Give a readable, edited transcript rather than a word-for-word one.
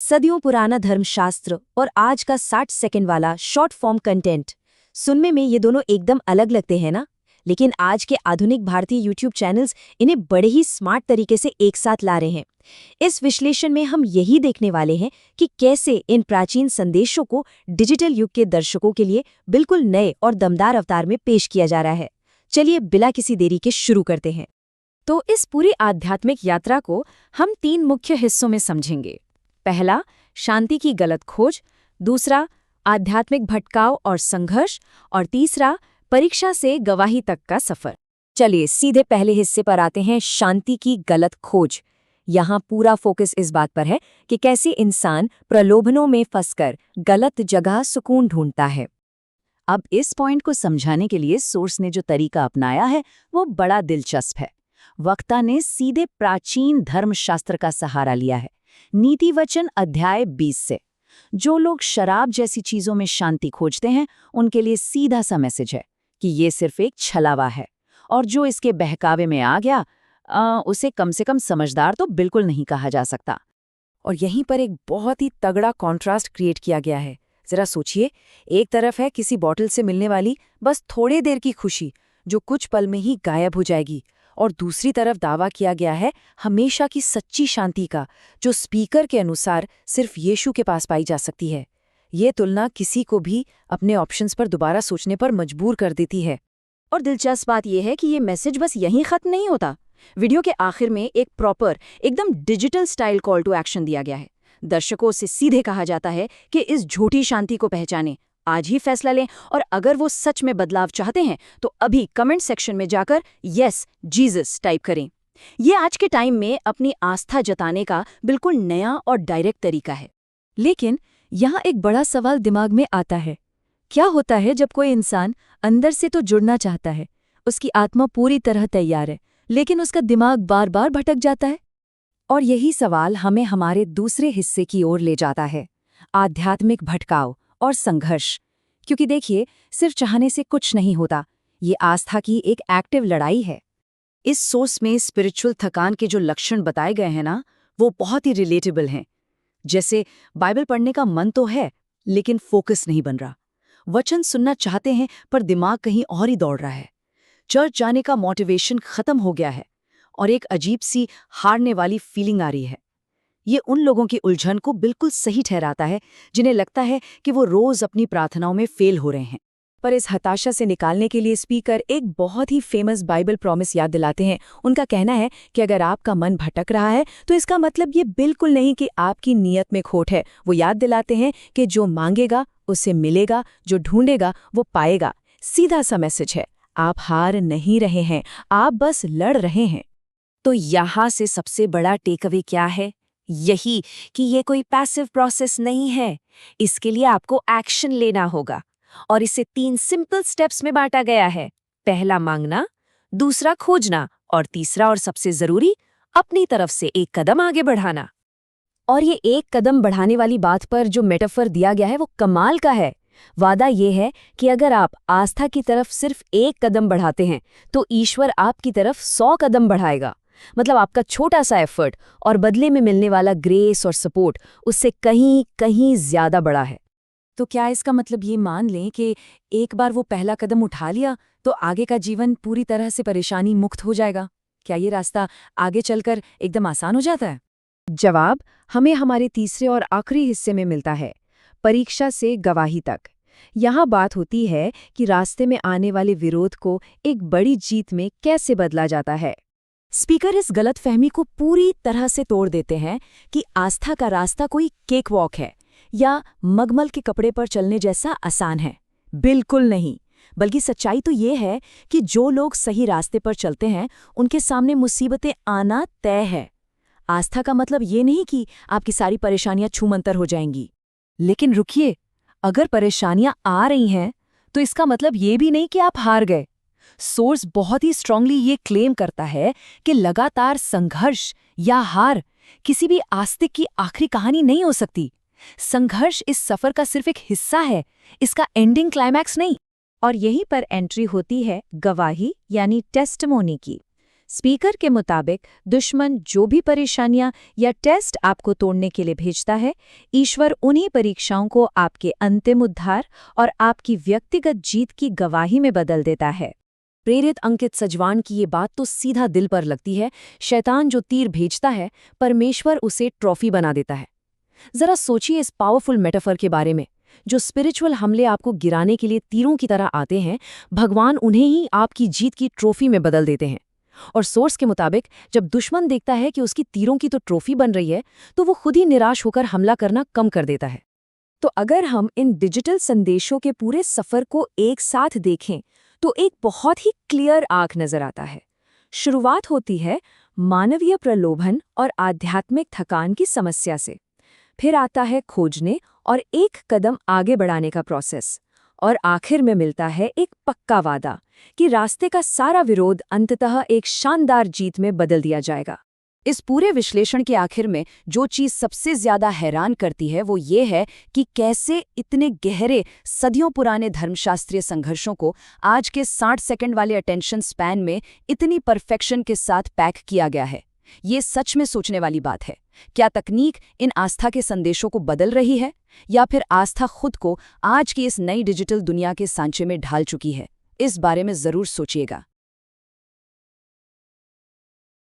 सदियों पुराना धर्मशास्त्र और आज का 60 सेकंड वाला शॉर्ट फॉर्म कंटेंट। सुनने में ये दोनों एकदम अलग लगते हैं ना, लेकिन आज के आधुनिक भारतीय यूट्यूब चैनल्स इन्हें बड़े ही स्मार्ट तरीके से एक साथ ला रहे हैं। इस विश्लेषण में हम यही देखने वाले हैं कि कैसे इन प्राचीन संदेशों को डिजिटल युग के दर्शकों के लिए बिल्कुल नए और दमदार अवतार में पेश किया जा रहा है। चलिए बिना किसी देरी के शुरू करते हैं। तो इस पूरी आध्यात्मिक यात्रा को हम 3 मुख्य हिस्सों में समझेंगे। पहला, शांति की गलत खोज। दूसरा, आध्यात्मिक भटकाव और संघर्ष। और तीसरा, परीक्षा से गवाही तक का सफर। चलिए सीधे पहले हिस्से पर आते हैं, शांति की गलत खोज। यहाँ पूरा फोकस इस बात पर है कि कैसे इंसान प्रलोभनों में फंसकर गलत जगह सुकून ढूंढता है। अब इस पॉइंट को समझाने के लिए सोर्स ने जो तरीका अपनाया है वो बड़ा दिलचस्प है। वक्ता ने सीधे प्राचीन धर्मशास्त्र का सहारा लिया है। नीति वचन अध्याय 20 से जो लोग शराब जैसी चीजों में शांति खोजते हैं उनके लिए सीधा सा मैसेज है कि ये सिर्फ एक छलावा है, और जो इसके बहकावे में आ गया उसे कम से कम समझदार तो बिल्कुल नहीं कहा जा सकता। और यहीं पर एक बहुत ही तगड़ा कॉन्ट्रास्ट क्रिएट किया गया है। जरा सोचिए, एक तरफ है किसी बॉटल से मिलने वाली बस थोड़े देर की खुशी जो कुछ पल में ही गायब हो जाएगी, और दूसरी तरफ दावा किया गया है हमेशा की सच्ची शांति का, जो स्पीकर के अनुसार सिर्फ यीशु के पास पाई जा सकती है। ये तुलना किसी को भी अपने ऑप्शंस पर दोबारा सोचने पर मजबूर कर देती है। और दिलचस्प बात यह है कि ये मैसेज बस यहीं खत्म नहीं होता। वीडियो के आखिर में एक प्रॉपर एकदम digital style call to action दिया गया है। दर्शकों से सीधे कहा जाता है कि इस झूठी शांति को पहचानें, आज ही फैसला लें, और अगर वो सच में बदलाव चाहते हैं तो अभी कमेंट सेक्शन में जाकर यस जीसस टाइप करें। ये आज के टाइम में अपनी आस्था जताने का बिल्कुल नया और डायरेक्ट तरीका है। लेकिन यहाँ एक बड़ा सवाल दिमाग में आता है, क्या होता है जब कोई इंसान अंदर से तो जुड़ना चाहता है, उसकी आत्मा पूरी तरह तैयार है, लेकिन उसका दिमाग बार बार भटक जाता है? और यही सवाल हमें हमारे दूसरे हिस्से की ओर ले जाता है, आध्यात्मिक भटकाव और संघर्ष। क्योंकि देखिए, सिर्फ चाहने से कुछ नहीं होता, ये आस्था की एक एक्टिव लड़ाई है। इस सोर्स में स्पिरिचुअल थकान के जो लक्षण बताए गए हैं ना, वो बहुत ही रिलेटेबल हैं। जैसे बाइबल पढ़ने का मन तो है लेकिन फोकस नहीं बन रहा, वचन सुनना चाहते हैं पर दिमाग कहीं और ही दौड़ रहा है, चर्च जाने का मोटिवेशन खत्म हो गया है, और एक अजीब सी हारने वाली फीलिंग आ रही है। ये उन लोगों की उलझन को बिल्कुल सही ठहराता है जिन्हें लगता है कि वो रोज अपनी प्रार्थनाओं में फेल हो रहे हैं। पर इस हताशा से निकालने के लिए स्पीकर एक बहुत ही फेमस बाइबल प्रॉमिस याद दिलाते हैं। उनका कहना है कि अगर आपका मन भटक रहा है तो इसका मतलब ये बिल्कुल नहीं कि आपकी नीयत में खोट है। वो याद दिलाते हैं कि जो मांगेगा उसे मिलेगा, जो ढूंढेगा वो पाएगा। सीधा सा मैसेज है, आप हार नहीं रहे हैं, आप बस लड़ रहे हैं। तो यहाँ से सबसे बड़ा टेकअवे क्या है? यही कि ये कोई पैसिव प्रोसेस नहीं है, इसके लिए आपको एक्शन लेना होगा, और इसे 3 सिंपल स्टेप्स में बांटा गया है। पहला मांगना, दूसरा खोजना, और तीसरा और सबसे जरूरी अपनी तरफ से एक कदम आगे बढ़ाना। और ये एक कदम बढ़ाने वाली बात पर जो मेटाफर दिया गया है वो कमाल का है। वादा ये है कि अगर आप आस्था की तरफ सिर्फ एक कदम बढ़ाते हैं तो ईश्वर आपकी तरफ 100 कदम बढ़ाएगा। मतलब आपका छोटा सा एफर्ट और बदले में मिलने वाला ग्रेस और सपोर्ट उससे कहीं कहीं ज्यादा बड़ा है। तो क्या इसका मतलब ये मान लें कि एक बार वो पहला कदम उठा लिया तो आगे का जीवन पूरी तरह से परेशानी मुक्त हो जाएगा? क्या ये रास्ता आगे चलकर एकदम आसान हो जाता है? जवाब हमें हमारे तीसरे और आखिरी हिस्से में मिलता है, परीक्षा से गवाही तक। यहाँ बात होती है कि रास्ते में आने वाले विरोध को एक बड़ी जीत में कैसे बदला जाता है। स्पीकर इस गलतफहमी को पूरी तरह से तोड़ देते हैं कि आस्था का रास्ता कोई केक वॉक है या मगमल के कपड़े पर चलने जैसा आसान है। बिल्कुल नहीं, बल्कि सच्चाई तो ये है कि जो लोग सही रास्ते पर चलते हैं उनके सामने मुसीबतें आना तय है। आस्था का मतलब ये नहीं कि आपकी सारी परेशानियां छूमंतर हो जाएंगी। लेकिन रुकिए, अगर परेशानियां आ रही हैं तो इसका मतलब ये भी नहीं कि आप हार गए। सोर्स बहुत ही स्ट्रांगली ये क्लेम करता है कि लगातार संघर्ष या हार किसी भी आस्तिक की आखिरी कहानी नहीं हो सकती। संघर्ष इस सफर का सिर्फ एक हिस्सा है, इसका एंडिंग क्लाइमैक्स नहीं। और यहीं पर एंट्री होती है गवाही यानी टेस्टिमोनी की। स्पीकर के मुताबिक दुश्मन जो भी परेशानियां या टेस्ट आपको तोड़ने के लिए भेजता है, ईश्वर उन्हीं परीक्षाओं को आपके अंतिम उद्धार और आपकी व्यक्तिगत जीत की गवाही में बदल देता है। प्रेरित अंकित सजवान की ये बात तो सीधा दिल पर लगती है। शैतान जो तीर भेजता है, परमेश्वर उसे ट्रॉफी बना देता है। जरा सोचिए इस पावरफुल मेटाफर के बारे में। जो स्पिरिचुअल हमले आपको गिराने के लिए तीरों की तरह आते हैं, भगवान उन्हें ही आपकी जीत की ट्रॉफी में बदल देते हैं। और सोर्स के मुताबिक जब दुश्मन देखता है कि उसकी तीरों की तो ट्रॉफी बन रही है, तो वो खुद ही निराश होकर हमला करना कम कर देता है। तो अगर हम इन डिजिटल संदेशों के पूरे सफर को एक साथ देखें, तो एक बहुत ही क्लियर आर्क नजर आता है। शुरुआत होती है मानवीय प्रलोभन और आध्यात्मिक थकान की समस्या से। फिर आता है खोजने और एक कदम आगे बढ़ाने का प्रोसेस। और आखिर में मिलता है एक पक्का वादा कि रास्ते का सारा विरोध अंततः एक शानदार जीत में बदल दिया जाएगा। इस पूरे विश्लेषण के आखिर में जो चीज़ सबसे ज़्यादा हैरान करती है वो ये है कि कैसे इतने गहरे सदियों पुराने धर्मशास्त्रीय संघर्षों को आज के 60 सेकंड वाले अटेंशन स्पैन में इतनी परफेक्शन के साथ पैक किया गया है। ये सच में सोचने वाली बात है। क्या तकनीक इन आस्था के संदेशों को बदल रही है, या फिर आस्था खुद को आज की इस नई डिजिटल दुनिया के सांचे में ढाल चुकी है? इस बारे में ज़रूर सोचिएगा।